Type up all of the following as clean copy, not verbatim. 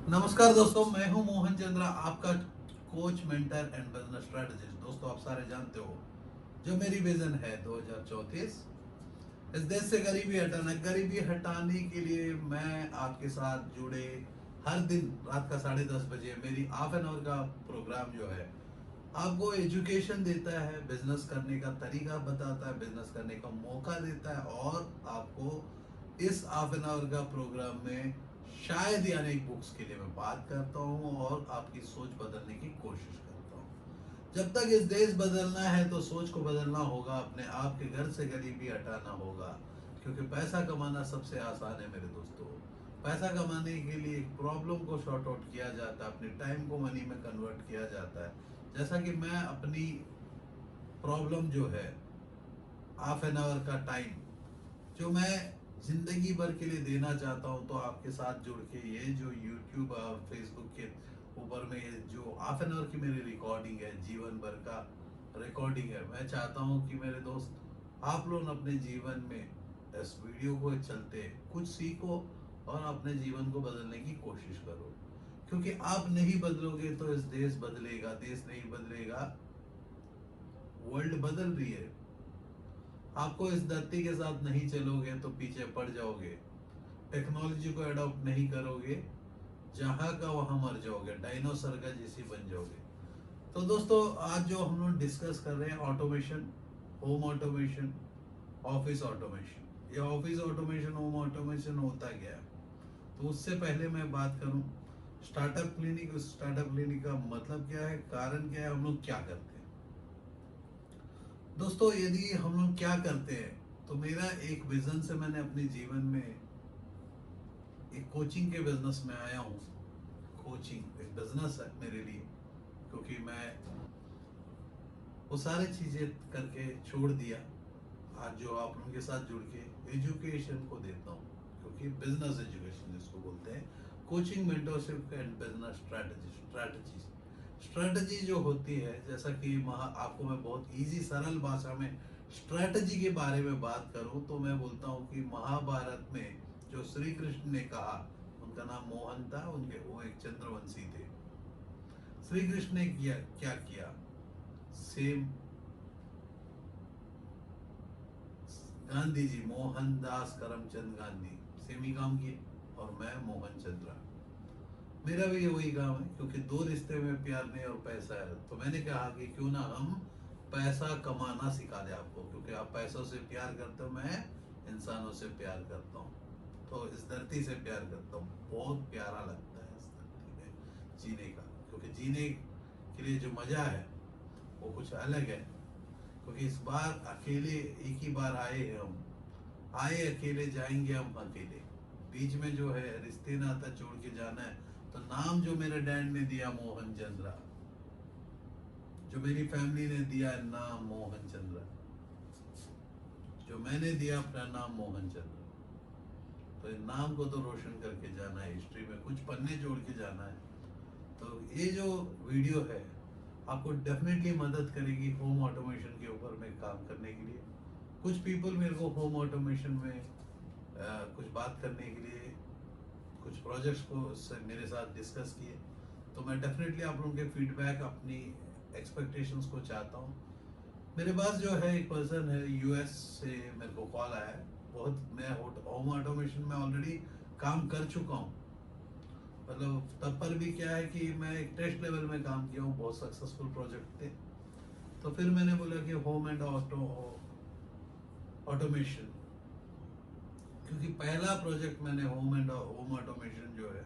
नमस्कार दोस्तों, मैं हूं मोहन चंद्रा, आपका coach, mentor and business strategist. दोस्तों, आप सारे जानते हो जो मेरी विजन है 2034, इस देश से गरीबी हटाने के लिए मैं आपके साथ जुड़े हर दिन रात का 10:30 बजे मेरी हाफ एन आवर का प्रोग्राम जो है आपको एजुकेशन देता है, बिजनेस करने का तरीका बताता है, बिजनेस करने का मौका देता है और आपको इस हाफ एन आवर का प्रोग्राम में शायद यानी बुक्स के लिए मैं बात करता हूँ और आपकी सोच बदलने की कोशिश करता हूँ। जब तक इस देश बदलना है तो सोच को बदलना होगा, अपने आप के घर से गरीबी हटाना होगा, क्योंकि पैसा कमाना सबसे आसान है मेरे दोस्तों। पैसा कमाने के लिए एक प्रॉब्लम को शॉर्ट आउट किया जाता है, अपने टाइम को मनी में कन्वर्ट किया जाता है। जैसा कि मैं अपनी प्रॉब्लम जो है हाफ एन आवर का टाइम जो मैं जिंदगी भर के लिए देना चाहता हूं, तो आपके साथ जुड़ के ये जो यूट्यूब और फेसबुक के ऊपर में ये जो हाफ एन आवर की मेरी रिकॉर्डिंग है, जीवन भर का रिकॉर्डिंग है, मैं चाहता हूं कि मेरे दोस्त आप लोग अपने जीवन में इस वीडियो को चलते कुछ सीखो और अपने जीवन को बदलने की कोशिश करो। क्योंकि आप नहीं बदलोगे तो इस देश बदलेगा, देश नहीं बदलेगा, वर्ल्ड बदल रही है। आपको इस धरती के साथ नहीं चलोगे तो पीछे पड़ जाओगे, टेक्नोलॉजी को अडॉप्ट नहीं करोगे, जहां का वहां मर जाओगे, डायनासोर का जैसी बन जाओगे। तो दोस्तों, आज जो हम लोग डिस्कस कर रहे हैं automation, home automation, office automation. ये ऑफिस ऑटोमेशन, होम ऑटोमेशन होता क्या है? तो उससे पहले मैं बात करूं स्टार्टअप क्लिनिक। स्टार्टअप क्लिनिक का मतलब क्या है, कारण क्या है, हम लोग क्या करते हैं। दोस्तों, यदि हम लोग क्या करते हैं तो मेरा एक विजन से मैंने अपने जीवन में एक कोचिंग के बिजनेस में आया हूँ। कोचिंग एक बिजनेस है मेरे लिए, क्योंकि मैं वो सारी चीजें करके छोड़ दिया। आज जो आप लोगों के साथ जुड़ के एजुकेशन को देता हूँ, क्योंकि बिजनेस एजुकेशन जिसको बोलते हैं, coaching, mentorship and business strategy जो होती है, जैसा कि आपको मैं बहुत इजी सरल भाषा में स्ट्रेटजी के बारे में बात करूं तो मैं बोलता हूं कि महाभारत में जो श्री कृष्ण ने कहा, उनका नाम मोहन था, उनके वो एक चंद्रवंशी थे। श्री कृष्ण ने किया क्या किया, सेम गांधी जी, मोहनदास करमचंद गांधी, सेम ही काम किए। और मैं मोहन चंद्रा, मेरा भी वही काम है, क्योंकि दो रिश्ते में प्यार नहीं और पैसा है। तो मैंने कहा कि क्यों ना हम पैसा कमाना सिखा दे आपको, क्योंकि आप पैसों से प्यार करते हो, मैं इंसानों से प्यार करता हूँ, तो इस धरती से प्यार करता हूँ। बहुत प्यारा लगता है इस धरती में जीने का, क्योंकि जीने के लिए जो मजा है वो कुछ अलग है। क्योंकि इस बार अकेले एक ही बार आए हैं हम, आए अकेले, जाएंगे हम अकेले। बीच में जो है रिश्ते नाता छोड़ के जाना है। तो नाम जो मेरे डैड ने दिया मोहन चंद्रा, जो मेरी फैमिली ने दिया नाम मोहन चंद्रा, जो मैंने दिया अपना नाम मोहन चंद्रा, तो इस नाम को तो रोशन करके जाना है, हिस्ट्री में कुछ पन्ने जोड़ के जाना है। तो ये जो वीडियो है आपको डेफिनेटली मदद करेगी होम ऑटोमेशन के ऊपर में काम करने के लिए। कुछ पीपल मेरे को होम ऑटोमेशन में कुछ बात करने के लिए कुछ प्रोजेक्ट्स को मेरे साथ डिस्कस किए। तो मैं डेफिनेटली आप लोगों के फीडबैक, अपनी एक्सपेक्टेशंस को चाहता हूँ। मेरे पास जो है एक पर्सन है यूएस से, मेरे को कॉल आया है। बहुत, मैं होम ऑटोमेशन में ऑलरेडी काम कर चुका हूँ। मतलब तब पर भी क्या है कि मैं एक टेस्ट लेवल में काम किया हूँ, बहुत सक्सेसफुल प्रोजेक्ट थे। तो फिर मैंने बोला कि होम एंड ऑटोमेशन, क्योंकि पहला प्रोजेक्ट मैंने होम ऑटोमेशन जो है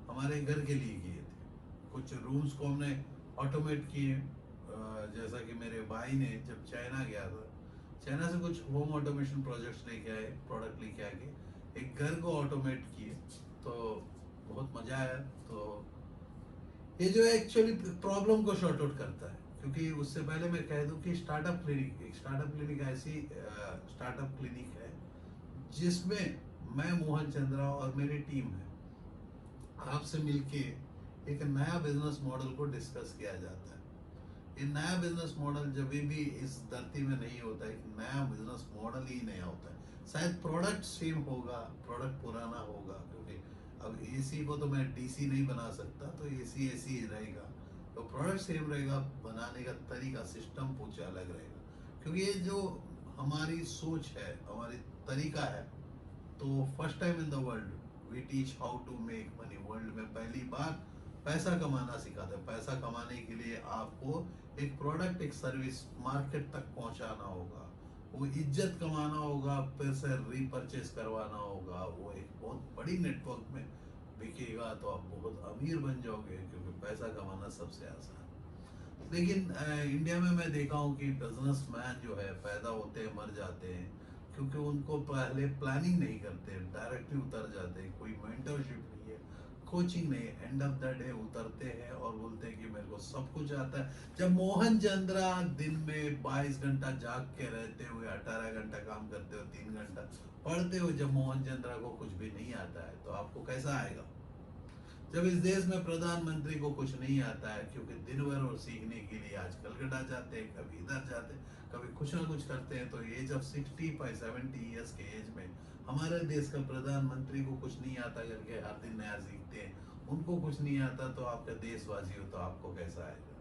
हमारे घर के लिए किए थे। कुछ रूम्स को हमने ऑटोमेट किए। जैसा कि मेरे भाई ने जब चाइना गया था, चाइना से कुछ होम ऑटोमेशन प्रोजेक्ट्स लेके आए, प्रोडक्ट लेके आके एक घर को ऑटोमेट किए। तो बहुत मजा आया। तो ये जो एक्चुअली प्रॉब्लम को शॉर्ट आउट करता है, क्योंकि उससे पहले मैं कह दूं कि स्टार्टअप क्लिनिक ऐसी स्टार्टअप क्लिनिक है जिसमें मैं मोहन चंद्रा और मेरी टीम है, आपसे मिलके एक नया बिजनेस मॉडल को डिस्कस किया जाता है। ये नया बिजनेस मॉडल जब भी इस धरती में नहीं होता है, एक नया बिजनेस मॉडल ही नया होता है। शायद प्रोडक्ट सेम होगा, प्रोडक्ट पुराना होगा, क्योंकि अब एसी को तो मैं डीसी नहीं बना सकता, तो एसी एसी ही रहेगा, तो प्रोडक्ट सेम रहेगा, बनाने का तरीका सिस्टम कुछ अलग रहेगा। क्योंकि ये जो हमारी सोच है, हमारी तरीका है, तो first time in the world we teach how to make money. World में पहली बार पैसा कमाना सिखाते हैं। पैसा कमाने के लिए आपको एक प्रोडक्ट, एक सर्विस मार्केट तक पहुंचाना होगा, वो इज्जत कमाना होगा, फिर से रीपरचेस करवाना होगा, वो एक बहुत बड़ी नेटवर्क में बिकेगा, तो आप बहुत अमीर बन जाओगे, क्योंकि पैसा कमाना सबसे आसान है। लेकिन इंडिया में मैं देखा हूँ कि बिजनेसमैन जो है पैदा होते हैं मर जाते हैं, क्योंकि उनको पहले प्लानिंग नहीं करते, डायरेक्टली उतर जाते हैं, कोई मेंटरशिप नहीं है, कोचिंग नहीं है, एंड ऑफ द डे उतरते हैं और बोलते हैं कि मेरे को सब कुछ आता है। जब मोहन चंद्रा दिन में 22 घंटा जाग के रहते हुए 18 घंटा काम करते हुए 3 घंटा पढ़ते हुए, जब मोहन चंद्रा को कुछ भी नहीं आता है, तो आपको कैसा आएगा? जब इस देश में प्रधानमंत्री को कुछ नहीं आता है, क्योंकि दिन भर और सीखने के लिए आज कलकत्ता जाते हैं, कभी इधर जाते हैं, कभी कुछ ना कुछ करते हैं, तो एज ऑफ 65-70 ईयर्स के एज में हमारे देश का प्रधानमंत्री को कुछ नहीं आता करके हर दिन नया सीखते हैं, उनको कुछ नहीं आता, तो आपका देशवासी हो तो आपको कैसा आएगा?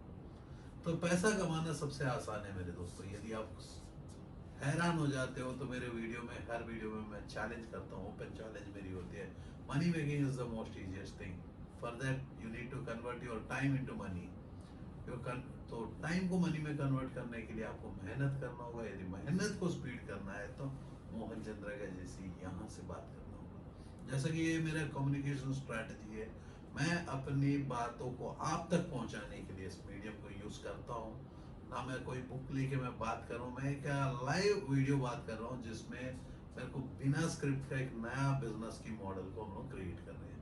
तो पैसा कमाना सबसे आसान है मेरे दोस्तों। यदि आप हैरान हो जाते हो, तो मेरे वीडियो में, हर वीडियो में मैं चैलेंज करता हूँ, ओपन चैलेंज मेरी होती है, money making is the most easiest thing. For that you need to convert your time into money. तो टाइम को मनी में कन्वर्ट करने के लिए आपको मेहनत करना होगा। यदि मेहनत को स्पीड करना है, तो मोहन चंद्र का जैसी यहाँ से बात करना होगा। जैसा कि ये मेरा कम्युनिकेशन स्ट्रैटेजी है, मैं अपनी बातों को आप तक पहुंचाने के लिए इस मीडियम को यूज करता हूँ। ना मैं कोई बुक लेके मैं बात कर रहा हूँ, मैं क्या लाइव वीडियो बात कर रहा हूँ, जिसमें मेरे को बिना स्क्रिप्ट का एक नया बिजनेस की मॉडल को हम लोग क्रिएट कर रहे हैं।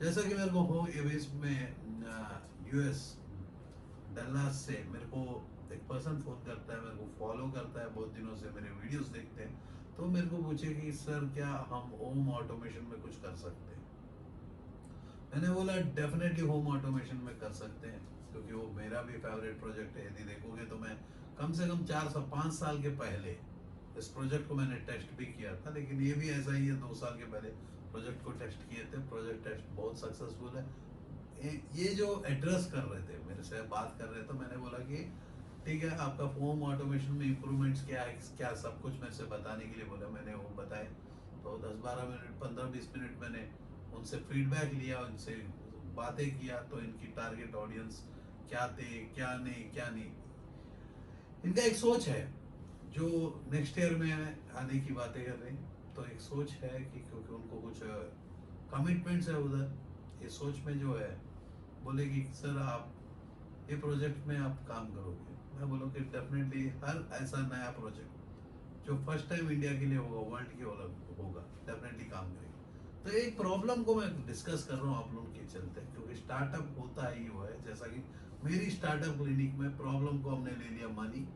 जैसा कि मेरे को हो एविस में यूएस डल्लास से मेरे को एक पर्सन फोन करता है, मेरे को फॉलो करता है, बहुत दिनों से मेरे वीडियोस देखते हैं, तो मेरे को पूछे कि सर क्या हम होम ऑटोमेशन में कुछ कर सकते हैं? मैंने बोला डेफिनेटली होम ऑटोमेशन में कर सकते हैं, क्योंकि वो मेरा भी फेवरेट प्रोजेक्ट है। यदि देखोगे तो मैं कम से कम 4 से 5 साल के पहले इस प्रोजेक्ट को मैंने टेस्ट भी किया था, लेकिन ये भी ऐसा ही है, 2 साल के पहले प्रोजेक्ट को टेस्ट किए थे। प्रोजेक्ट टेस्ट बहुत सक्सेसफुल है। ये जो एड्रेस कर रहे थे, मेरे से बात कर रहे थे, तो मैंने बोला कि ठीक है, आपका होम ऑटोमेशन में इम्प्रूवमेंट्स क्या है, क्या सब कुछ मेरे से बताने के लिए बोला। मैंने वो बताए, तो 10-12 मिनट, 15-20 मिनट मैंने उनसे फीडबैक लिया, उनसे बातें किया, तो इनकी टारगेट ऑडियंस क्या थे, क्या नहीं, क्या नहीं, इनका एक सोच है जो नेक्स्ट ईयर में आने की बातें कर रहे हैं। तो एक सोच है कि क्योंकि उनको कुछ कमिटमेंट्स है उधर, ये सोच में जो है बोलेगी सर आप ये प्रोजेक्ट में आप काम करोगे। मैं बोलूँ कि डेफिनेटली हर ऐसा नया प्रोजेक्ट जो फर्स्ट टाइम इंडिया के लिए होगा, वर्ल्ड के होगा, डेफिनेटली काम करेगा। तो एक प्रॉब्लम को मैं डिस्कस कर रहा हूँ आप लोगों के चलते, क्योंकि स्टार्टअप होता ही वो है। जैसा कि मेरी स्टार्टअप क्लिनिक में प्रॉब्लम को हमने ले लिया मनी।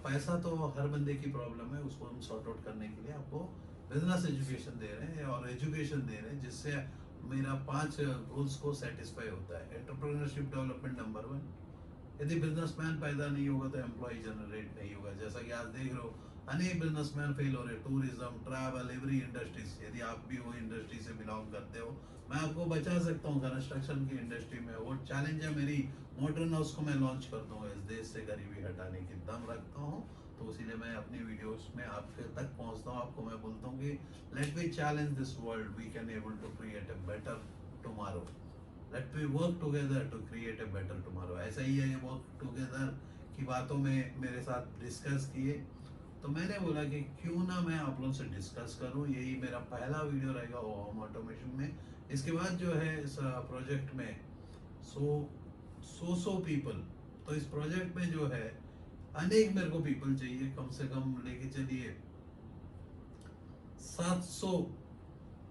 पैसा तो हर बंदे की प्रॉब्लम है, उसको हम सॉर्ट आउट करने के लिए आपको बिजनेस एजुकेशन दे रहे हैं, और एजुकेशन दे रहे हैं जिससे मेरा 5 गोल्स को सेटिस्फाई होता है। एंटरप्रेन्योरशिप डेवलपमेंट नंबर 1, यदि बिजनेसमैन पैदा नहीं होगा तो एम्प्लॉय जनरेट नहीं होगा। जैसा कि आज देख रहे हो अनेक बिजनेसमैन फेल हो रहे, टूरिज्म, ट्रैवल, एवरी इंडस्ट्रीज। यदि आप भी वो इंडस्ट्री से बिलोंग करते हो, मैं आपको बचा सकता हूँ। कंस्ट्रक्शन की इंडस्ट्री में वो चैलेंज है मेरी, मॉडर्न हाउस को मैं लॉन्च कर दूंगा। इस देश से गरीबी हटाने की दम रखता हूँ, तो इसीलिए मैं अपनी वीडियोस में आपके तक पहुँचता हूँ। आपको मैं बोलता हूँ कि let me challenge this world, we can able to create a better tomorrow, let we work together to create a better tomorrow. ऐसा ही है, ये वर्क टुगेदर की बातों में मेरे साथ डिस्कस किए, तो मैंने बोला कि क्यों ना मैं आप लोगों से डिस्कस करूं। यही मेरा पहला वीडियो रहेगा होम ऑटोमेशन में। इसके बाद जो है इस प्रोजेक्ट में सो सौ पीपल, तो इस प्रोजेक्ट में जो है अनेक मेरे को पीपल चाहिए, कम से कम लेके चलिए 700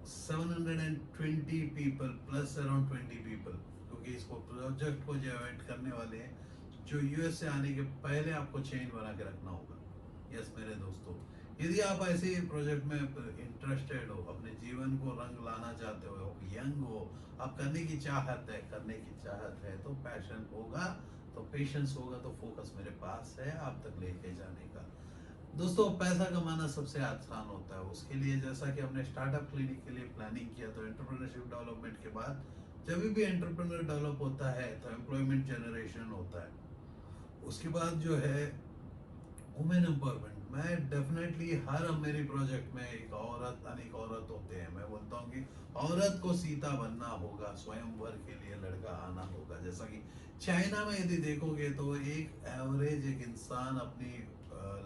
720 पीपल प्लस अराउंड 20 पीपल, क्योंकि इसको प्रोजेक्ट को जो ऐड करने वाले हैं, जो यूएस से आने के पहले आपको चेन बना के रखना होगा। यस मेरे दोस्तों, यदि आप ऐसे प्रोजेक्ट में इंटरेस्टेड हो, अपने जीवन को रंग लाना चाहते हो, यंग हो, आप करने की चाहत है, तो पैशन होगा, तो पेशेंस होगा, तो फोकस मेरे पास है आप तक लेके जाने का। दोस्तों पैसा कमाना सबसे आसान होता है। उसके लिए जैसा कि हमने स्टार्टअप क्लिनिक के लिए प्लानिंग किया, तो एंटरप्रेन्योरशिप डेवलपमेंट के बाद जब भी एंटरप्रेन्योर डेवलप होता है तो एम्प्लॉयमेंट जनरेशन होता है। उसके बाद जो है वुमेन एम्पावरमेंट, मैं डेफिनेटली हर मेरे प्रोजेक्ट में एक औरत, अनेक औरत होते हैं। मैं बोलता हूँ कि औरत को सीता बनना होगा, स्वयंवर के लिए लड़का आना होगा। जैसा कि चाइना में यदि देखोगे तो एक एवरेज एक इंसान अपनी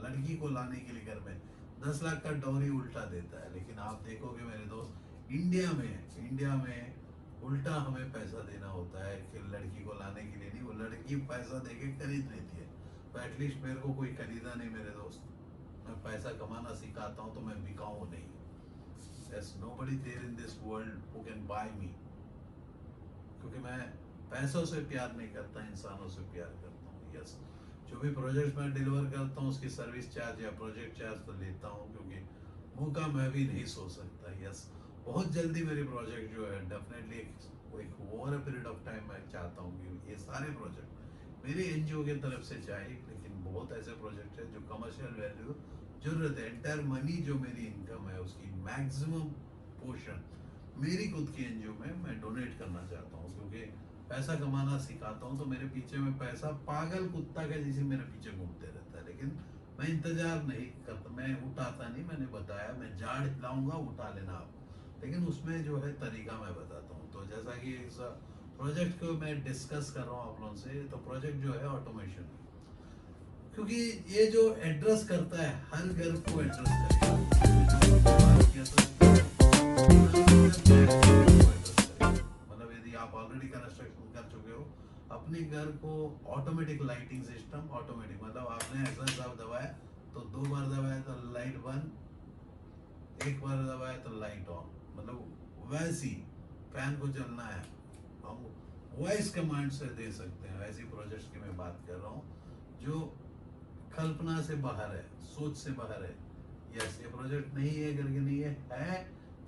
लड़की को लाने के लिए घर में 10 लाख का डॉरी उल्टा देता है। लेकिन आप देखोगे मेरे दोस्त, इंडिया में उल्टा हमें पैसा देना होता है कि लड़की को लाने के लिए नहीं, वो लड़की पैसा देके खरीद लेती है। तो एटलीस्ट मेरे को कोई खरीदा नहीं मेरे दोस्त, मैं पैसा कमाना सिखाता हूँ तो मैं बिकाऊँ नहीं। There's nobody there in this world who can buy me, क्योंकि मैं पैसों से प्यार नहीं करता, इंसानों से प्यार करता हूँ। यस, जो भी प्रोजेक्ट मैं डिलीवर करता हूँ उसकी सर्विस चार्ज या प्रोजेक्ट चार्ज तो लेता हूँ, क्योंकि मौका मैं भी नहीं सोच सकता। यस, बहुत जल्दी मेरे प्रोजेक्ट जो है डेफिनेटली एक over a period of time मैं चाहता हूँ कि ये सारे प्रोजेक्ट मेरे एनजीओ की तरफ से चाहिए। लेकिन बहुत ऐसे प्रोजेक्ट हैं जो कमर्शियल वैल्यू जरूरत है, एंटायर मनी जो मेरी इनकम है उसकी मैक्सिमम पोर्शन मेरी खुद की एनजीओ में मैं डोनेट करना चाहता हूँ। क्योंकि पैसा कमाना सिखाता हूँ तो मेरे पीछे में पैसा पागल कुत्ता का जैसे मेरे पीछे घूमते रहता है। लेकिन मैं इंतजार नहीं करता, मैं उठाता नहीं। मैंने बताया मैं जाड़ हिलाऊंगा, उठा लेना आप, लेकिन उसमें जो है तरीका मैं बताता हूँ। तो जैसा कि इस प्रोजेक्ट को मैं डिस्कस कर रहा हूँ आप लोगों से, तो प्रोजेक्ट जो है ऑटोमेशन, क्योंकि ये जो एड्रेस करता है हर घर को एड्रेस करेगा। मतलब यदि आप ऑलरेडी कंस्ट्रक्शन कर चुके हो अपने घर को, ऑटोमेटिक लाइटिंग सिस्टम, ऑटोमेटिक मतलब आपने ऐसा साफ दबाया तो 2 बार दबाया तो लाइट बंद, 1 बार दबाया तो लाइट ऑन। मतलब वैसी फैन को चलना है हम वॉइस कमांड से दे सकते हैं। ऐसी प्रोजेक्ट्स की मैं बात कर रहा हूँ जो कल्पना से बाहर है, सोच से बाहर है। यस, ये प्रोजेक्ट नहीं है करके नहीं है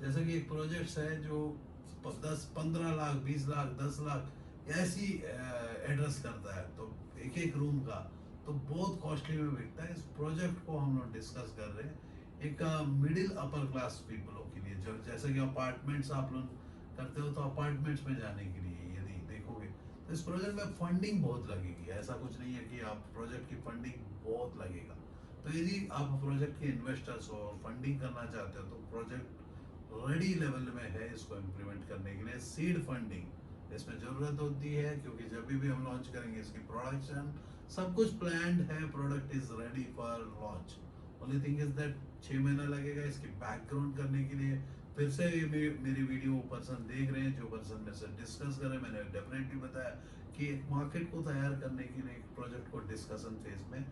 जैसे कि एक प्रोजेक्ट है जो 10-15 लाख 20 लाख 10 लाख ऐसी एड्रेस करता है, तो एक एक रूम का तो बहुत कॉस्टली में बिकता है। इस प्रोजेक्ट को हम लोग डिस्कस कर रहे हैं एक मिडिल अपर क्लास पीपलों के लिए, जो जैसे कि अपार्टमेंट्स आप लोग करते हो तो अपार्टमेंट्स में जाने के लिए यदि देखोगे तो इस प्रोजेक्ट में फंडिंग बहुत लगेगी। ऐसा कुछ नहीं है कि आप प्रोजेक्ट की फंडिंग बहुत लगेगा। तो यदि आप प्रोजेक्ट के इन्वेस्टर्स हो और फंडिंग करना चाहते हो तो प्रोजेक्ट रेडी लेवल में है इसको इम्प्लीमेंट करने के लिए। सीड फंडिंग इसमें जरूरत होती है, क्योंकि जब भी हम लॉन्च करेंगे इसकी प्रोडक्शन सब कुछ प्लान्ड है, product is ready for launch. Only thing is that 6 महीना लगेगा इसकी बैकग्राउंड करने के लिए। फिर से मेरी वीडियो पर्सन देख रहे हैं, जो पर्सन मेरे से डिस्कस कर रहे हैं, मैंने डेफिनेटली बताया कि एक मार्केट को तैयार करने के लिए एक प्रोजेक्ट को डिस्कशन फेज में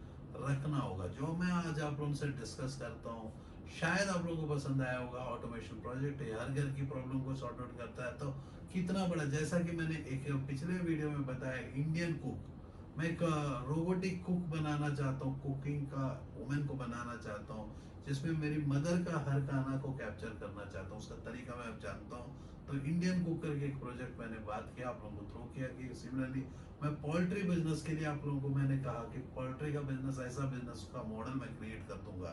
रखना होगा। जो मैं आज आप लोगों से डिस्कस करता हूँ शायद आप लोगों को पसंद आया होगा। ऑटोमेशन प्रोजेक्ट है, हर घर की प्रॉब्लम को सॉर्ट आउट करता है। तो कितना बड़ा, जैसा कि मैंने एक पिछले वीडियो में बताया, इंडियन कुक, मैं एक रोबोटिक कुक बनाना चाहता हूँ, कुकिंग का वुमेन को बनाना चाहता हूँ, जिसमें मेरी मदर का हर खाना को कैप्चर करना चाहता हूँ, उसका तरीका मैं अब जानता हूँ। तो इंडियन कुक करके एक प्रोजेक्ट मैंने बात किया, आप लोगों को थ्रो किया कि सिमिलरली मैं पोल्ट्री बिजनेस के लिए आप लोगों को मैंने कहा कि पोल्ट्री का बिजनेस, ऐसा बिजनेस का मॉडल मैं क्रिएट कर दूंगा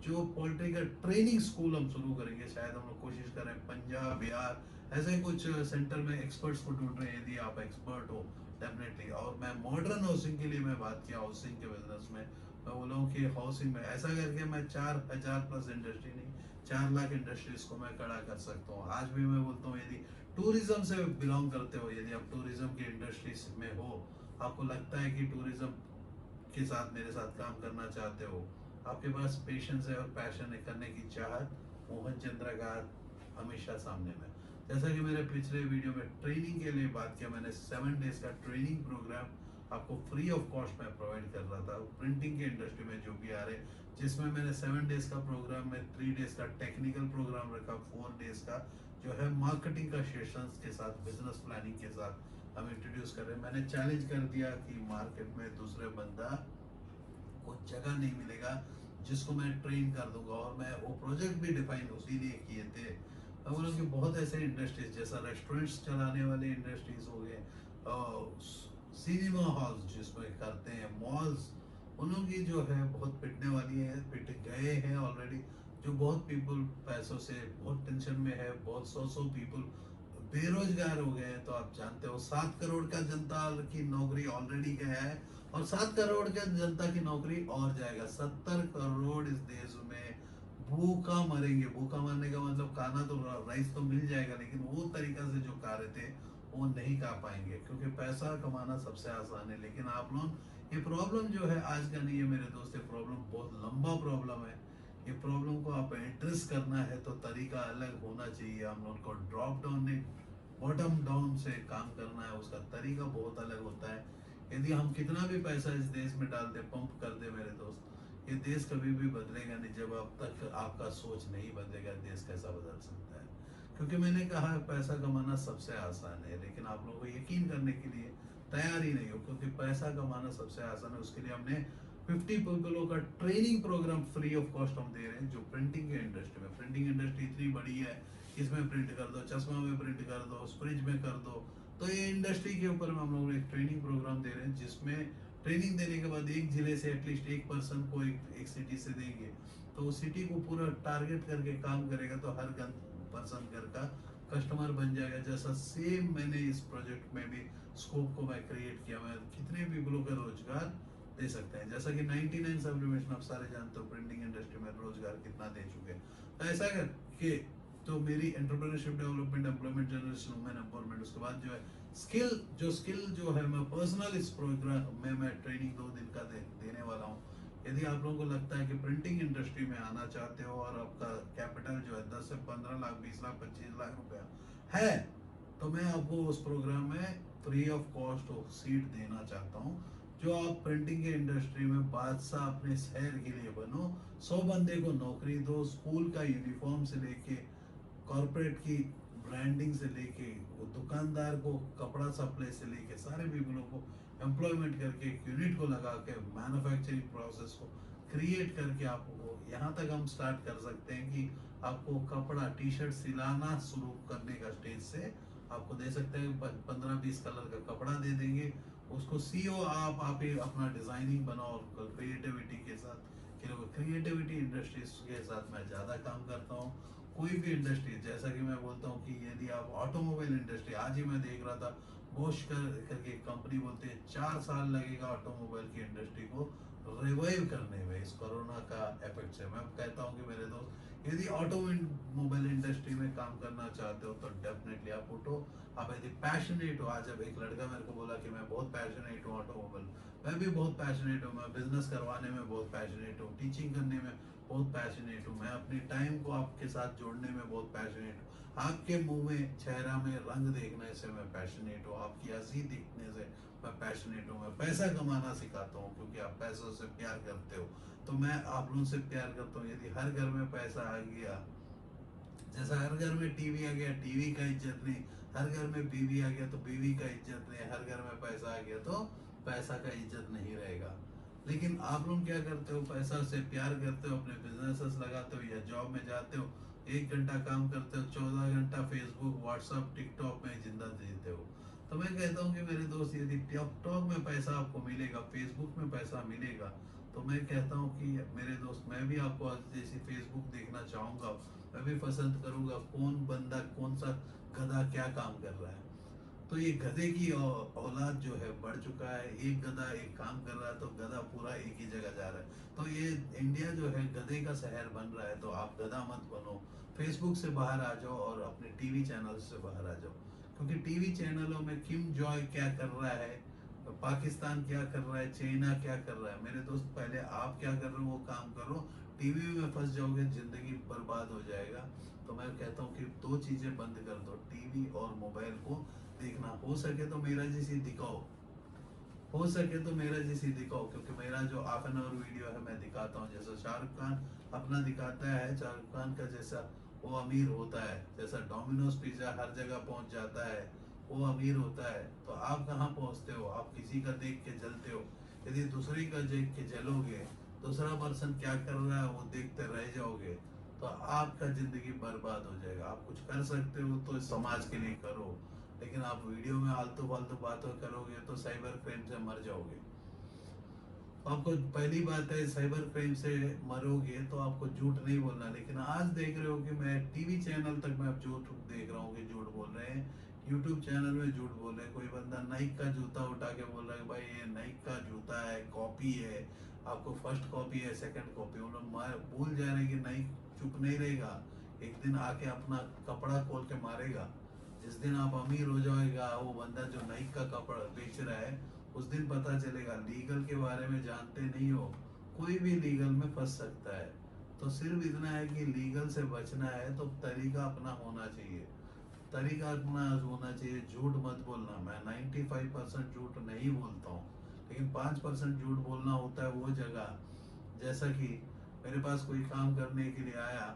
जो पोल्ट्री का ट्रेनिंग स्कूल हम शुरू करेंगे। शायद हम लोग कोशिश करें पंजाब, बिहार ऐसे कुछ सेंटर में एक्सपर्ट्स को ढूंढ रहे हैं। यदि आप एक्सपर्ट हो डेफिनेटली। और मैं मॉडर्न हाउसिंग के लिए मैं बात किया, हाउसिंग के बिजनेस में मैं बोला हूँ कि हाउसिंग में ऐसा करके मैं 4,000+ इंडस्ट्री नहीं 4 लाख इंडस्ट्रीज को मैं खड़ा कर सकता हूँ। आज भी मैं बोलता हूँ यदि टूरिज्म से बिलोंग करते हो, यदि आप टूरिज्म की इंडस्ट्रीज में हो, आपको लगता है कि टूरिज्म के साथ मेरे साथ काम करना चाहते हो, आपके पास पेशेंस है और पैशन है, करने की चाहत, मोहन चंद्र का हमेशा सामने में। जैसा कि मेरे पिछले वीडियो में ट्रेनिंग के लिए बात किया, मैंने 7 डेज का ट्रेनिंग प्रोग्राम आपको फ्री ऑफ कॉस्ट में प्रोवाइड कर रहा था प्रिंटिंग की इंडस्ट्री में जो भी आ रहे, जिसमें मैंने 7 डेज का प्रोग्राम में 3 डेज का टेक्निकल प्रोग्राम रखा, 4 डेज का जो है मार्केटिंग का सेशंस के साथ, बिजनेस प्लानिंग के साथ हम इंट्रोड्यूस कर रहे हैं। मैंने चैलेंज कर दिया कि मार्केट में दूसरे बंदा को जगह नहीं मिलेगा जिसको मैं ट्रेन कर दूंगा। और मैं वो प्रोजेक्ट भी डिफाइन उसी लिए किए थे। मैं बोला कि बहुत ऐसे इंडस्ट्रीज जैसा रेस्टोरेंट्स चलाने वाले इंडस्ट्रीज हो गए, सिनेमा हॉल्स जिसमें करते हैं, मॉल्स उन लोगों की जो है बहुत पिटने वाली है, पिट गए हैं ऑलरेडी। जो बहुत पीपल पैसों से बहुत टेंशन में है, बहुत सौ पीपल बेरोजगार हो गए हैं। तो आप जानते हो 7 करोड़ का जनता की नौकरी ऑलरेडी गया है, और 7 करोड़ के जनता की नौकरी और जाएगा। 70 करोड़ इस देश में भूखा मरेंगे। भूखा मरने का मतलब खाना तो राइस तो मिल जाएगा, लेकिन वो तरीका से जो खा रहे थे वो नहीं खा पाएंगे, क्योंकि पैसा कमाना सबसे आसान है। लेकिन आप लोग, ये प्रॉब्लम जो है आज का नहीं है मेरे दोस्त, ये प्रॉब्लम बहुत लंबा प्रॉब्लम है। ये प्रॉब्लम को आप एड्रेस करना है तो तरीका अलग होना चाहिए। हम लोग को ड्रॉप डाउन नहीं, बॉटम डाउन से काम करना है, उसका तरीका बहुत अलग होता है। यदि हम कितना भी पैसा इस देश में डाल दे, पंप कर दे मेरे दोस्त, ये देश कभी भी बदलेगा नहीं जब अब तक आपका सोच नहीं बदलेगा। देश कैसा बदल सकता है? क्योंकि मैंने कहा है पैसा कमाना सबसे आसान है, लेकिन आप लोगों को यकीन करने के लिए तैयार ही नहीं हो, क्योंकि पैसा कमाना सबसे आसान है। उसके लिए हमने 50 पीपलों का training programme free of cost हम दे रहे हैं। जो प्रिंटिंग के इंडस्ट्री में, प्रिंटिंग इंडस्ट्री इतनी बड़ी है, इसमें प्रिंट कर दो, चश्मा में प्रिंट कर दो, फ्रिज में कर दो। तो ये इंडस्ट्री के ऊपर हम लोग एक ट्रेनिंग प्रोग्राम दे रहे हैं, जिसमें ट्रेनिंग देने के बाद एक जिले से एटलीस्ट एक पर्सन को एक सिटी से देंगे, तो उस सिटी को पूरा टारगेट करके काम करेगा, तो हर पर्सन घर का कस्टमर बन जाएगा। जैसा सेम मैंने इस प्रोजेक्ट में भी स्कोप को मैं क्रिएट किया, मैं कितने पीपलों का रोजगार दे सकते हैं। जैसा कि 99 सब्लिमेशन आप सारे जानते हो प्रिंटिंग इंडस्ट्री में रोजगार कितना दे चुके हैं। तो ऐसा करके तो मेरी entrepreneurship development, employment generation, women empowerment, उसके बाद जो है स्किल जो है मैं पर्सनल इस प्रोग्राम में मैं ट्रेनिंग 2 दिन का देने वाला हूँ। यदि आप लोगों को लगता है कि प्रिंटिंग इंडस्ट्री में आना चाहते हो और आपका कैपिटल जो है 10 से 15 लाख, 20 लाख, 25 लाख रुपया है, तो मैं आपको उस प्रोग्राम में फ्री ऑफ कॉस्ट सीट देना चाहता हूँ। जो आप प्रिंटिंग के इंडस्ट्री में बादशाह अपने शहर के लिए बनो, 100 बंदे को नौकरी दो, स्कूल का यूनिफॉर्म से लेके कॉर्पोरेट की ब्रांडिंग से लेके वो दुकानदार को कपड़ा सप्लाई से लेके सारे पीपलों को एम्प्लॉयमेंट करके एक यूनिट को लगा के मैन्युफैक्चरिंग प्रोसेस को क्रिएट करके आपको यहाँ तक हम स्टार्ट कर सकते हैं कि आपको कपड़ा टी शर्ट सिलाना शुरू करने का स्टेज से आपको दे सकते हैं। 15-20 कलर का कपड़ा दे देंगे, उसको सीओ आप ही अपना डिजाइनिंग बनाओ क्रिएटिविटी के साथ। क्रिएटिविटी इंडस्ट्रीज के साथ मैं ज़्यादा काम करता हूँ। कोई भी इंडस्ट्री, जैसा कि मैं बोलता हूँ कि यदि आप ऑटोमोबाइल इंडस्ट्री, आज ही मैं देख रहा था बोश करके कंपनी बोलते हैं 4 साल लगेगा ऑटोमोबाइल की इंडस्ट्री को रिवाइव करने में इस कोरोना का इफेक्ट से। मैं कहता हूँ कि मेरे दोस्त, यदि ऑटोमोबाइल इंडस्ट्री में काम करना चाहते हो तो डेफिनेटली आप उठो। आप यदि पैशनेट हो, आज जब एक लड़का मेरे को बोला कि मैं बहुत पैशनेट हूँ ऑटोमोबाइल, मैं भी बहुत पैशनेट हूँ, मैं बिजनेस करवाने में बहुत पैशनेट हूँ, टीचिंग करने में बहुत पैशनेट हूँ, मैं अपनी टाइम को आपके साथ जोड़ने में बहुत पैशनेट हूँ, आपके मुंह में चेहरा में रंग देखने से मैं पैशनेट हूँ, आपकी हंसी दिखने से मैं पैशनेट हूँ, मैं पैसा कमाना सिखाता हूँ क्योंकि आप पैसों से प्यार करते हो। तो मैं आप लोगों से प्यार करता हूँ। यदि हर घर में पैसा आ गया, जैसा हर घर में टीवी आ गया, टीवी का इज्जत नहीं, हर घर में बीवी आ गया तो बीवी का इज्जत नहीं, हर घर में पैसा आ गया तो पैसा का इज्जत नहीं रहेगा। लेकिन आप लोग क्या करते हो, पैसा से प्यार करते हो, अपने बिजनेसेस लगाते हो या जॉब में जाते हो, 1 घंटा काम करते हो, 14 घंटा फेसबुक, व्हाट्सअप, टिकटॉक में जिंदा जीते हो। तो मैं कहता हूँ कि मेरे दोस्त, यदि टिकटॉक में पैसा आपको मिलेगा, फेसबुक में पैसा मिलेगा, तो मैं कहता हूँ कि मेरे दोस्त, मैं भी आपको जैसी फेसबुक देखना चाहूँगा, मैं भी पसंद करूंगा कौन बंदा, कौन सा गधा क्या काम कर रहा है। तो ये गधे की औलाद जो है बढ़ चुका है। एक गधा एक काम कर रहा है तो गधा पूरा एक ही जगह जा रहा है। तो ये इंडिया जो है गधे का शहर बन रहा है। तो आप गधा मत बनो, फेसबुक से बाहर आ जाओ और अपने टीवी चैनल से बाहर आ जाओ। क्योंकि टीवी चैनलों में किम जॉय क्या कर रहा है, पाकिस्तान क्या कर रहा है, चाइना क्या कर रहा है, मेरे दोस्त पहले आप क्या कर रहे हो वो काम करो। टीवी में फंस जाओगे, जिंदगी बर्बाद हो जाएगा। तो मैं कहता हूँ कि 2 चीजें बंद कर दो, टीवी और मोबाइल को देखना। हो सके तो मेरा जैसी दिखाओ, हो सके तो मेरा जैसी दिखाओ, क्योंकि मेरा जो हाफ एन आवर वीडियो है मैं दिखाता हूँ जैसा शाहरुख खान अपना दिखाता है। शाहरुख खान का जैसा वो अमीर होता है, जैसा डोमिनोज पिज्जा हर जगह पहुंच जाता है, वो अमीर होता है। तो आप कहाँ पहुंचते हो? आप किसी का देख के जलते हो। यदि दूसरे का देख के जलोगे, दूसरा पर्सन क्या कर रहा है वो देखते रह जाओगे, तो आपका जिंदगी बर्बाद हो जाएगा। आप कुछ कर सकते हो तो समाज के लिए करो, लेकिन आप वीडियो में आलतू फालतू बातों करोगे तो साइबर क्राइम से मर जाओगे। आपको पहली बात है, साइबर क्राइम से मरोगे तो आपको झूठ नहीं बोलना। लेकिन आज देख रहे हो कि मैं टीवी चैनल तक मैं अब झूठ देख रहा हूँ कि झूठ बोल रहे हैं, यूट्यूब चैनल में झूठ बोल रहे हैं। कोई बंदा नाइक का जूता उठा के बोल रहा है भाई ये नाइक का जूता है, कॉपी है, आपको फर्स्ट कॉपी है, सेकंड कॉपी। वो लोग भूल जा रहे हैं कि नाइक चुप नहीं रहेगा, एक दिन आके अपना कपड़ा खोल के मारेगा। जिस दिन आप अमीर हो जाएगा, वो बंदा जो नाइक का कपड़ा बेच रहा है, उस दिन पता चलेगा। लीगल के बारे में जानते नहीं हो, कोई भी लीगल में फंस सकता है। तो सिर्फ इतना है कि लीगल से बचना है तो तरीका अपना होना चाहिए, तरीका अपना होना चाहिए। झूठ मत बोलना। मैं 95% झूठ नहीं बोलता हूँ, लेकिन 5% झूठ बोलना होता है वो जगह, जैसा कि मेरे पास कोई काम करने के लिए आया,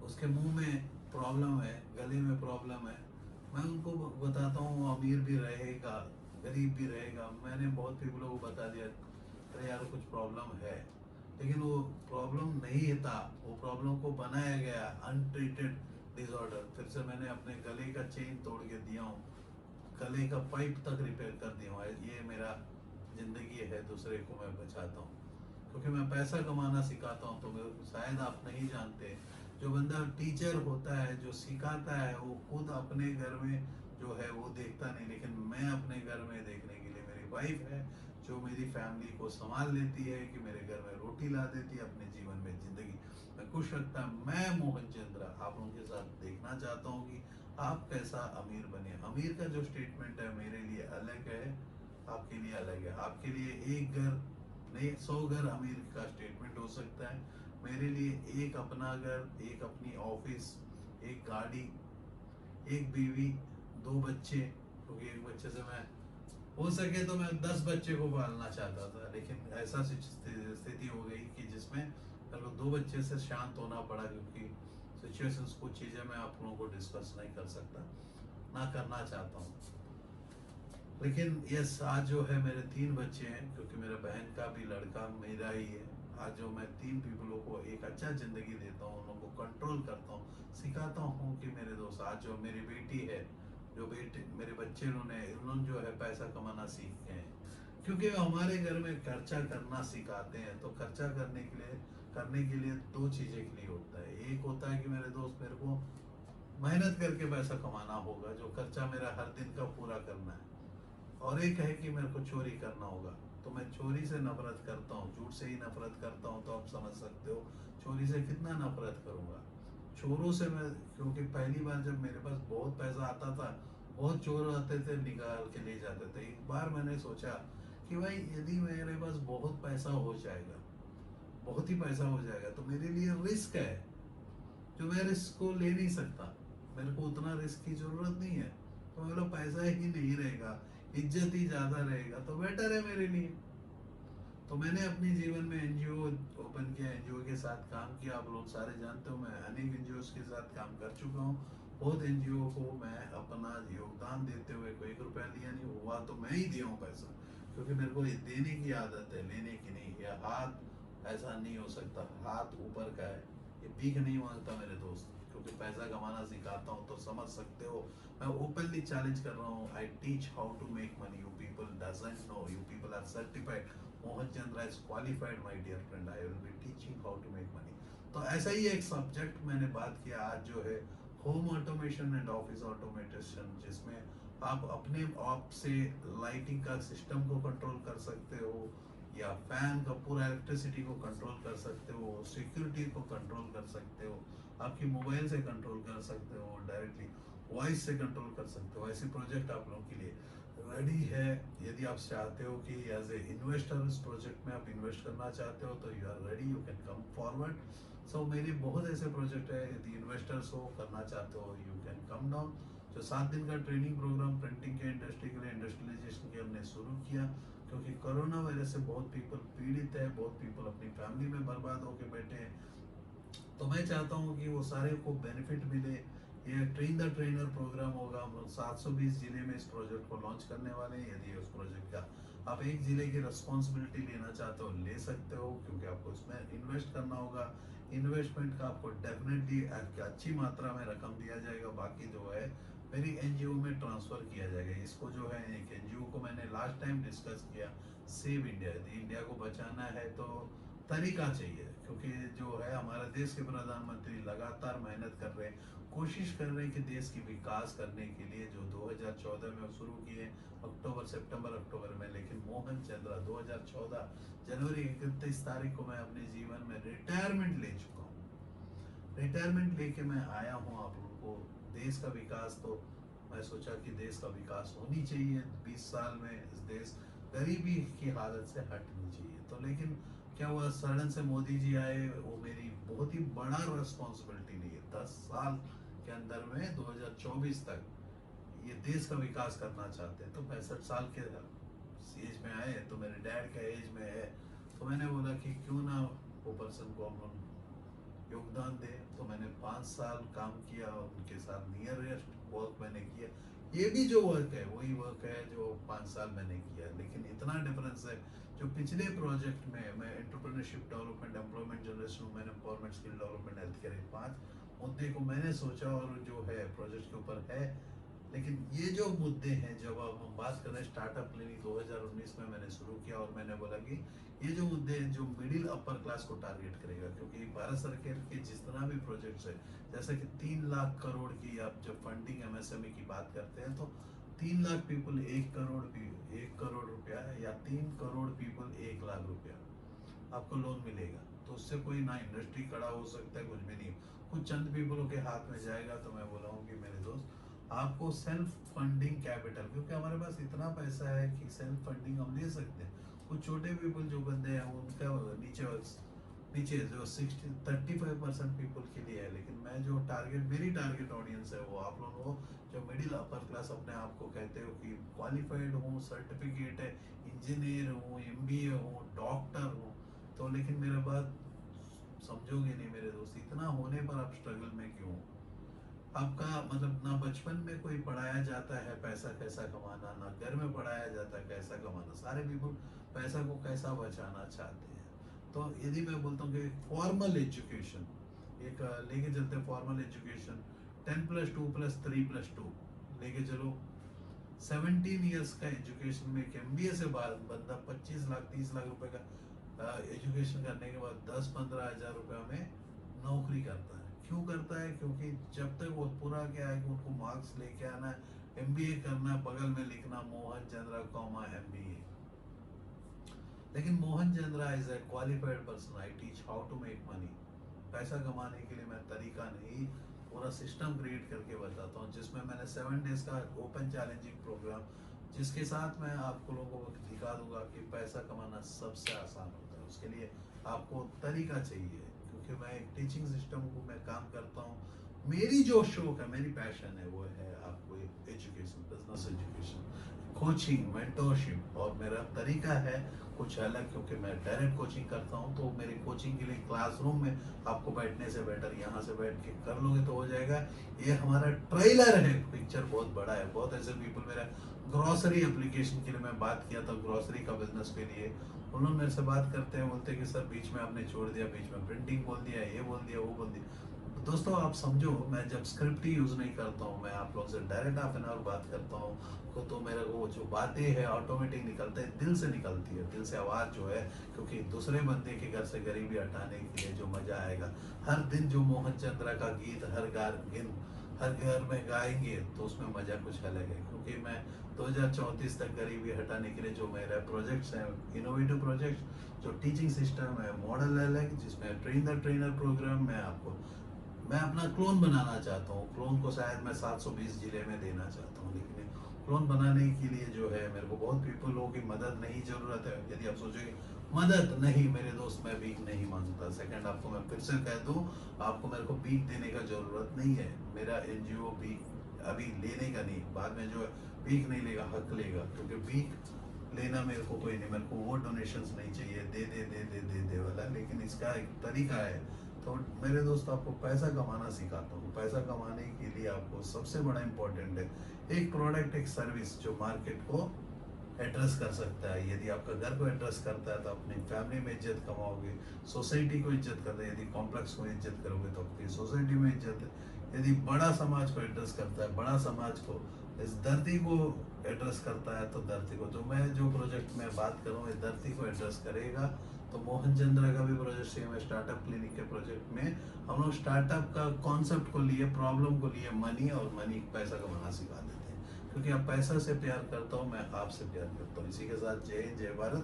उसके मुंह में प्रॉब्लम है, गले में प्रॉब्लम है, मैं उनको बताता हूँ अमीर भी रहेगा, गरीब भी रहेगा। मैंने बहुत पीपलों को बता दिया अरे यार कुछ प्रॉब्लम है, लेकिन वो प्रॉब्लम नहीं था, वो प्रॉब्लम को बनाया गया अनट्रीटेड डिसऑर्डर। फिर से मैंने अपने गले का चेन तोड़ के दिया हूँ, गले का पाइप तक रिपेयर कर दिया हूँ। ये मेरा जिंदगी है, दूसरे को मैं बचाता हूँ क्योंकि मैं पैसा कमाना सिखाता हूँ। तो मेरे शायद आप नहीं जानते, जो बंदा टीचर होता है, जो सिखाता है, वो खुद अपने घर में जो है वो देखता नहीं, लेकिन मैं अपने घर में देखने के लिए मेरी वाइफ है जो मेरी फैमिली को संभाल लेती है, कि मेरे घर में रोटी ला देती है, अपने जीवन में जिंदगी में खुश रखता है। मैं मोहन चंद्रा आप लोगों के साथ देखना चाहता हूँ कि आप कैसा अमीर बने। अमीर का जो स्टेटमेंट है मेरे लिए अलग है, आपके लिए अलग है। आपके लिए एक घर नहीं 100 घर अमीर का स्टेटमेंट हो सकता है, मेरे लिए एक अपना घर, एक अपनी ऑफिस, एक गाड़ी, एक बीवी, 2 बच्चे, क्योंकि एक बच्चे से मैं हो सके तो मैं 10 बच्चे को पालना चाहता था, लेकिन ऐसा स्थिति हो गई कि जिसमें मेरे को 2 बच्चे से शांत होना पड़ा, क्योंकि सिचुएशंस, कुछ चीज़ें मैं आप लोगों को डिस्कस नहीं कर सकता, ना करना चाहता हूँ। लेकिन यस, आज जो है मेरे 3 बच्चे हैं, क्योंकि मेरे बहन का भी लड़का मेरा ही है। आज जो मैं 3 पीपलों को एक अच्छा ज़िंदगी देता हूँ, उन लोगों को कंट्रोल करता हूँ, सिखाता हूँ कि मेरे दोस्त, आज जो मेरी बेटी है, जो बेटे मेरे बच्चे, उन्होंने जो है पैसा कमाना सीख गए हैं, क्योंकि हमारे घर में खर्चा करना सिखाते हैं। तो खर्चा करने के लिए 2 चीज़ें के लिए होता है। एक होता है कि मेरे दोस्त मेरे को मेहनत करके पैसा कमाना होगा, जो खर्चा मेरा हर दिन का पूरा करना है, और एक है कि मेरे को चोरी करना होगा। तो मैं चोरी से नफरत करता हूँ, झूठ से ही नफरत करता हूँ। तो आप समझ सकते हो चोरी से कितना नफरत करूँगा। चोरों से मैं, क्योंकि पहली बार जब मेरे पास बहुत पैसा आता था, बहुत चोर आते थे, निकाल के ले जाते थे। एक बार मैंने सोचा कि भाई यदि मेरे पास बहुत पैसा हो जाएगा, बहुत ही पैसा हो जाएगा, तो मेरे लिए रिस्क है जो मैं रिस्क को ले नहीं सकता, मेरे को उतना रिस्क की जरूरत नहीं है। तो मेरा पैसा ही नहीं रहेगा, इज्जत ही ज्यादा रहेगा, तो बेटर है मेरे लिए। तो मैंने अपने जीवन में एनजीओ ओपन किया, एनजीओ के साथ काम किया। आप लोग सारे जानते हो मैं अनेक एनजीओ के साथ काम कर चुका हूँ। बहुत एनजीओ को मैं अपना योगदान देते हुए कोई 1 रुपया लिया नहीं, हुआ तो मैं ही दिया हूँ पैसा, क्योंकि मेरे को ये देने की आदत है, लेने की नहीं। या हाथ ऐसा नहीं हो सकता, हाथ ऊपर का है, ये भीख नहीं मांगता मेरे दोस्त, क्योंकि पैसा कमाना सिखाता हूँ। तो समझ सकते हो मैं ओपनली चैलेंज कर रहा हूँ, I teach how to make money. You people doesn't know, you people are certified, Mohan Chandra is qualified my dear friend, I will be teaching how to make money. तो ऐसा ही एक सब्जेक्ट मैंने बात किया आज, जो है home automation and office automation, जिसमें आप अपने आप से लाइटिंग का सिस्टम को कंट्रोल कर सकते हो, या फैन का पूरा इलेक्ट्रिसिटी को कंट्रोल कर सकते हो, सिक्योरिटी को कंट्रोल कर सकते हो, आपकी मोबाइल से कंट्रोल कर सकते हो, डायरेक्टली वॉइस से कंट्रोल कर सकते हो। ऐसे प्रोजेक्ट आप लोगों के लिए रेडी है। यदि आप चाहते हो कि एज ए इन्वेस्टर इस प्रोजेक्ट में आप इन्वेस्ट करना चाहते हो, तो you are ready, you can come forward. So मेरी बहुत ऐसे प्रोजेक्ट है, यदि इन्वेस्टर्स हो, करना चाहते हो, यू कैन कम डाउन। जो 7 दिन का ट्रेनिंग प्रोग्राम प्रिंटिंग के इंडस्ट्री के लिए, इंडस्ट्रियलाइजेशन के हमने शुरू किया, क्योंकि कोरोना वायरस से बहुत पीपल पीड़ित है, बहुत पीपल अपनी फैमिली में बर्बाद होकर बैठे हैं। तो मैं चाहता हूँ कि वो सारे को बेनिफिट मिले। ये ट्रेन द ट्रेनर प्रोग्राम होगा, हम लोग 720 जिले में इस प्रोजेक्ट को लॉन्च करने वाले हैं। यदि उस प्रोजेक्ट का आप एक जिले की रिस्पॉन्सिबिलिटी लेना चाहते हो, ले सकते हो, क्योंकि आपको इसमें इन्वेस्ट करना होगा। इन्वेस्टमेंट का आपको डेफिनेटली अच्छी मात्रा में रकम दिया जाएगा, बाकी जो है मेरी एनजीओ में ट्रांसफ़र किया जाएगा। इसको जो है एक एनजीओ को मैंने लास्ट टाइम डिस्कस किया, सेव इंडिया। यदि इंडिया को बचाना है तो तरीका चाहिए, क्योंकि जो है हमारे देश के प्रधानमंत्री लगातार मेहनत कर रहे हैं, कोशिश कर रहे हैं कि देश की विकास करने के लिए जो 2014 में शुरू किए सितंबर अक्टूबर में, लेकिन मोहन चंद्रा 2014 जनवरी 31 तारीख को मैं अपने जीवन में रिटायरमेंट ले चुका हूँ। रिटायरमेंट लेके मैं आया हूँ आप लोगों को देश का विकास, तो मैं सोचा कि देश का विकास होनी चाहिए 20 साल में, इस देश गरीबी की हालत से हटनी चाहिए। तो लेकिन क्या हुआ, सडन से मोदी जी आए, वो मेरी बहुत ही बड़ा रिस्पॉन्सिबिलिटी ली है। 10 साल के अंदर में 2024 तक ये देश का विकास करना चाहते हैं। तो 65 साल के एज में आए, तो मेरे डैड का एज में है, तो मैंने बोला कि क्यों ना वो पर्सन को हम योगदान दे। तो मैंने 5 साल काम किया उनके साथ, नियरेस्ट वर्क मैंने किया। ये भी जो वर्क है वही वर्क है जो 5 साल मैंने किया, लेकिन इतना डिफरेंस है। जो पिछले प्रोजेक्ट में मैं entrepreneurship development, employment generation, women empowerment, skill development, health care, 5 मुद्दे को मैंने सोचा और जो है प्रोजेक्ट के ऊपर है। लेकिन ये जो मुद्दे हैं, जब अब हम बात कर रहे हैं स्टार्टअप क्लिनिक 2019 में मैंने शुरू किया, और मैंने बोला कि ये जो मुद्दे हैं जो मिडिल अपर क्लास को टारगेट करेगा, क्योंकि भारत सरकार के जितना भी प्रोजेक्ट्स है, जैसे कि 3 लाख करोड़ की आप जब फंडिंग एमएसएमई की बात करते हैं, तो 3 लाख पीपल 1 करोड़ रुपया, या 3 करोड़ पीपल 1 लाख रुपया आपको लोन मिलेगा। तो उससे कोई ना इंडस्ट्री खड़ा हो सकता है, कुछ भी नहीं, कुछ चंद पीपलों के हाथ में जाएगा। तो मैं बोला हूँ कि मेरे दोस्त, आपको सेल्फ फंडिंग कैपिटल, क्योंकि हमारे पास इतना पैसा है कि सेल्फ फंडिंग हम ले सकते हैं। कुछ छोटे पीपल जो बंदे हैं उनका नीचे जो 35% पीपल के लिए है, लेकिन मैं जो मेरी टारगेट ऑडियंस है वो आप लोगों को जो मिडिल अपर क्लास अपने आप को कहते हो कि क्वालिफाइड हूँ, सर्टिफिकेट है, इंजीनियर हूँ, एमबीए हूँ, डॉक्टर हूँ, तो लेकिन मेरे बात समझोगे नहीं मेरे दोस्त। इतना होने पर आप स्ट्रगल में क्यों? आपका मतलब ना बचपन में कोई पढ़ाया जाता है पैसा कैसा कमाना, ना घर में पढ़ाया जाता है कैसा कमाना। सारे पीपल पैसा को कैसा बचाना चाहते हैं। तो यदि मैं बोलता हूँ कि फॉर्मल एजुकेशन एक लेके चलते हैं, फॉर्मल एजुकेशन 10+2+3+2 लेके चलो। 17 ईयर्स का एजुकेशन में एक एमबीए से बाद बंदा 25 लाख 30 लाख रुपए का एजुकेशन करने के बाद 10-15 हजार रुपया में नौकरी करता है। क्यों करता है? क्योंकि जब तक वो पूरा क्या है कि उनको मार्क्स लेके आना है, एमबीए करना है, बगल में लिखना मोहन चंद्रा कॉमा एमबीए। लेकिन Mohan Chandra is a qualified person, I teach how to make money. पैसा कमाने के लिए मैं तरीका नहीं, पूरा सिस्टम क्रिएट करके बताता हूँ, जिसमें मैंने 7 डेज का ओपन चैलेंजिंग प्रोग्राम, जिसके साथ मैं आपको लोगों को दिखा दूंगा कि पैसा कमाना सबसे आसान होता है। उसके लिए आपको तरीका चाहिए, क्योंकि मैं एक टीचिंग सिस्टम को मैं काम करता हूँ। मेरी जो शौक है, मेरी पैशन है, वो है आपको education, business education, coaching, mentorship. और मेरा तरीका है कुछ अलग, क्योंकि मैं डायरेक्ट कोचिंग करता हूँ। तो मेरी कोचिंग के लिए क्लासरूम में आपको बैठने से बेटर यहाँ से बैठ के कर लोगे तो हो जाएगा। ये हमारा ट्रेलर है, पिक्चर बहुत बड़ा है। बहुत ऐसे पीपल, मेरा ग्रोसरी एप्लीकेशन के लिए मैं बात किया था, ग्रोसरी का बिजनेस के लिए, उन्होंने मेरे से बात करते हैं, बोलते कि सर बीच में आपने छोड़ दिया, बीच में प्रिंटिंग बोल दिया, ये बोल दिया, वो बोल दिया। दोस्तों आप समझो, मैं जब स्क्रिप्ट ही यूज नहीं करता हूँ, मैं आप लोगों से डायरेक्ट हाफ एन आवर बात करता हूँ, तो मेरे वो जो बातें हैं ऑटोमेटिक निकलते हैं, दिल से निकलती है, दिल से आवाज़ जो है। क्योंकि दूसरे बंदे के घर से गरीबी हटाने के लिए जो मजा आएगा, हर दिन जो मोहन चंद्रा का गीत हर घर में गाएंगे, तो उसमें मजा कुछ अलग है। क्योंकि मैं 2034 तक गरीबी हटाने के लिए जो मेरे प्रोजेक्ट्स हैं, इनोवेटिव प्रोजेक्ट्स, जो टीचिंग सिस्टम है, मॉडल अलग, जिसमें ट्रेन द ट्रेनर प्रोग्राम में आपको मैं अपना क्लोन बनाना चाहता हूँ। क्लोन को शायद मैं 720 जिले में देना चाहता हूँ, लेकिन क्लोन बनाने के लिए जो है मेरे को बहुत पीपलों की मदद नहीं जरूरत है। यदि आप सोचेंगे मदद नहीं, मेरे दोस्त मैं भीख नहीं मांगता। सेकंड आपको मैं फिर से कह दूं, आपको मेरे को भीख देने का जरूरत नहीं है। मेरा एनजीओ भीख अभी लेने का नहीं, बाद में जो है भीख नहीं लेगा, हक लेगा। क्योंकि भीख लेना मेरे को कोई नहीं, मेरे को वो डोनेशंस नहीं चाहिए दे दे दे दे दे दे वाला, लेकिन इसका एक तरीका है। तो मेरे दोस्त आपको पैसा कमाना सिखाता हूँ। पैसा कमाने के लिए आपको सबसे बड़ा इम्पोर्टेंट है एक प्रोडक्ट, एक सर्विस जो मार्केट को एड्रेस कर सकता है। यदि आपका घर को एड्रेस करता है तो अपनी फैमिली में इज्जत कमाओगे, सोसाइटी को इज्जत करते हैं। यदि कॉम्प्लेक्स को इज्जत करोगे तो आपकी सोसाइटी में इज्जत है। यदि बड़ा समाज को एड्रेस करता है, बड़ा समाज को, इस धरती को एड्रेस करता है, तो धरती को, जो मैं जो प्रोजेक्ट में बात कर रहा हूँ, इस धरती को एड्रेस करेगा। तो मोहन चंद्र का भी प्रोजेक्ट सेम है। स्टार्टअप क्लिनिक के प्रोजेक्ट में हम लोग स्टार्टअप का कॉन्सेप्ट को लिए, प्रॉब्लम को लिए, मनी और मनी पैसा कमाना सिखा देते हैं। क्योंकि आप पैसा से प्यार करता हूँ, मैं आपसे प्यार करता हूँ। इसी के साथ जय हिंद, जय भारत।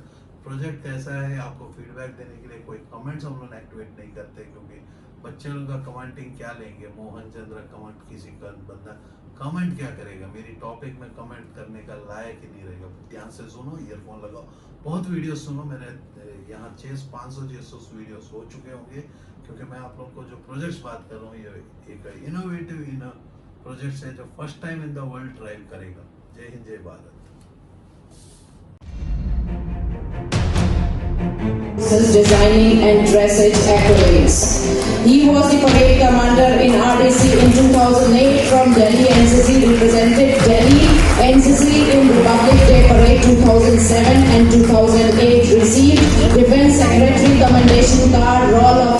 प्रोजेक्ट कैसा है आपको फीडबैक देने के लिए कोई कमेंट्स हम लोग एक्टिवेट नहीं करते, क्योंकि बच्चे लोग का कमेंटिंग क्या लेंगे। मोहन चंद्र कमेंट, किसी का बंदा कमेंट क्या करेगा, मेरी टॉपिक में कमेंट करने का लायक ही नहीं रहेगा। ध्यान से सुनो, ईयरफोन लगाओ, बहुत वीडियो सुनो। मैंने यहाँ 500-600 वीडियोस हो चुके होंगे, क्योंकि मैं आप लोग को जो प्रोजेक्ट्स बात कर रहा हूँ, ये एक इनोवेटिव प्रोजेक्ट्स है जो first time in the world drive करेगा। जय हिंद, जय Bharat. Designing and dressage accolades. He was the parade commander in RDC in 2008 from Delhi NCC, represented Delhi NCC in Republic Day Parade 2007 and 2008, received Defence Secretary Commendation Card, Roll of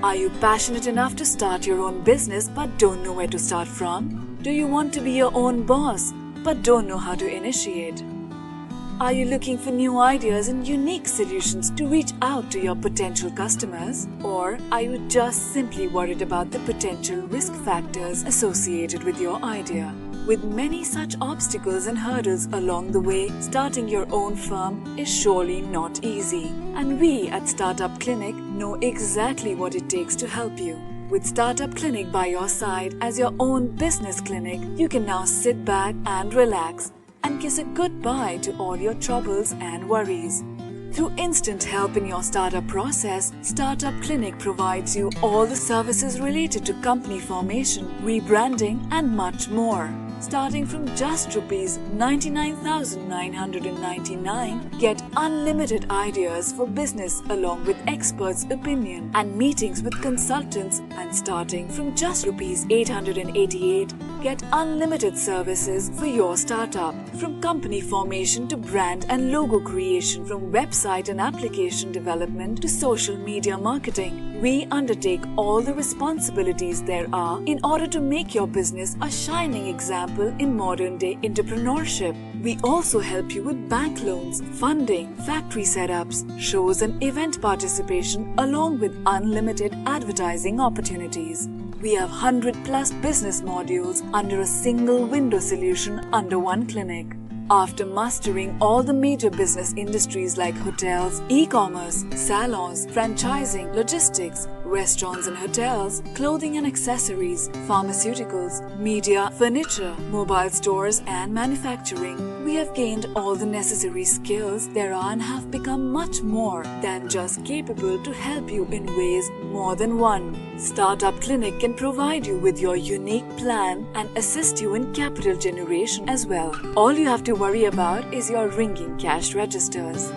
Are you passionate enough to start your own business but don't know where to start from? Do you want to be your own boss but don't know how to initiate? Are you looking for new ideas and unique solutions to reach out to your potential customers? Or are you just simply worried about the potential risk factors associated with your idea? With many such obstacles and hurdles along the way, starting your own firm is surely not easy. And we at Startup Clinic know exactly what it takes to help you. With Startup Clinic by your side as your own business clinic, you can now sit back and relax and kiss a goodbye to all your troubles and worries. Through instant help in your startup process, Startup Clinic provides you all the services related to company formation, rebranding and much more. Starting from just Rs 99,999, get unlimited ideas for business along with experts' opinion and meetings with consultants, and starting from just Rs 888, get unlimited services for your startup. From company formation to brand and logo creation, from website and application development to social media marketing, we undertake all the responsibilities there are in order to make your business a shining example in modern-day entrepreneurship. We also help you with bank loans, funding, factory setups, shows and event participation along with unlimited advertising opportunities. We have 100+ business modules under a single window solution under one clinic. After mastering all the major business industries like hotels, e-commerce, salons, franchising, logistics, restaurants and hotels, clothing and accessories, pharmaceuticals, media, furniture, mobile stores and manufacturing, we have gained all the necessary skills there are and have become much more than just capable to help you in ways more than one. Startup Clinic can provide you with your unique plan and assist you in capital generation as well. All you have to worry about is your ringing cash registers.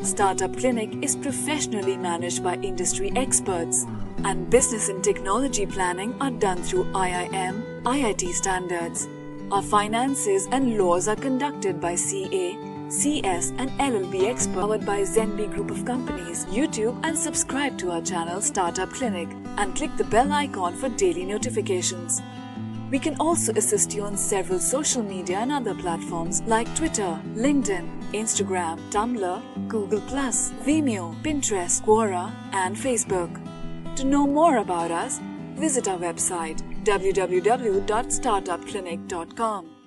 Startup Clinic is professionally managed by industry experts, and business and technology planning are done through IIM, IIT standards. Our finances and laws are conducted by CA, CS and LLB experts, powered by Zenby Group of Companies. YouTube and subscribe to our channel Startup Clinic and click the bell icon for daily notifications. We can also assist you on several social media and other platforms like Twitter, LinkedIn, Instagram, Tumblr, Google+, Vimeo, Pinterest, Quora and Facebook. To know more about us, visit our website www.startupclinic.com.